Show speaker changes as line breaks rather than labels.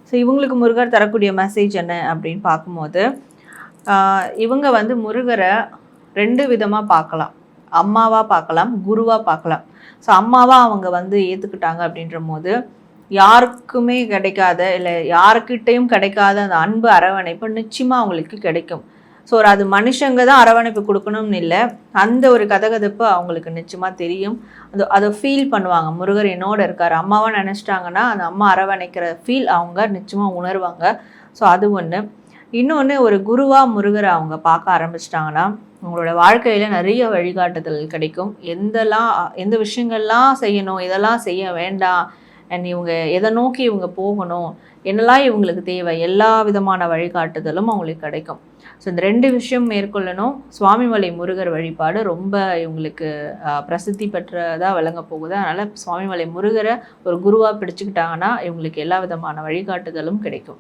So இவங்களுக்கு முருகர் தரக்கூடிய message என்ன அப்படின்னு பார்க்கும்போது, இவங்க வந்து முருகரை 2 விதமாக பார்க்கலாம். அம்மாவா பார்க்கலாம், குருவா பார்க்கலாம். ஸோ அம்மாவா அவங்க வந்து ஏற்றுக்கிட்டாங்க அப்படின்றபோது, யாருக்குமே கிடைக்காத, இல்லை யாருக்கிட்டையும் கிடைக்காத அந்த அன்பு அரவணைப்பு நிச்சயமாக அவங்களுக்கு கிடைக்கும். ஸோ அது மனுஷங்க தான் அரவணைப்பு கொடுக்கணும்னு இல்லை, அந்த ஒரு கதகதப்பு அவங்களுக்கு நிச்சயமாக தெரியும். அதை ஃபீல் பண்ணுவாங்க. முருகர் என்னோட இருக்கார், அம்மாவாக நினச்சிட்டாங்கன்னா அந்த அம்மா அரவணைக்கிற ஃபீல் அவங்க நிச்சயமாக உணர்வாங்க. ஸோ அது ஒன்று. இன்னொன்று, ஒரு குருவாக முருகரை அவங்க பார்க்க ஆரம்பிச்சிட்டாங்கன்னா உங்களோட வாழ்க்கையில் நிறைய வழிகாட்டுதல் கிடைக்கும். எந்த விஷயங்கள்லாம் செய்யணும், இதெல்லாம் செய்ய வேண்டாம், அண்ட் இவங்க எதை நோக்கி இவங்க போகணும், என்னெல்லாம் இவங்களுக்கு தேவை, எல்லா விதமான வழிகாட்டுதலும் அவங்களுக்கு கிடைக்கும். ஸோ இந்த 2 விஷயம் மேற்கொள்ளணும். சுவாமிமலை முருகர் வழிபாடு ரொம்ப இவங்களுக்கு பிரசித்தி பெற்றதாக விளங்க போகுது. அதனால் சுவாமிமலை முருகரை ஒரு குருவாக பிடிச்சிக்கிட்டாங்கன்னா இவங்களுக்கு எல்லா விதமான வழிகாட்டுதலும் கிடைக்கும்.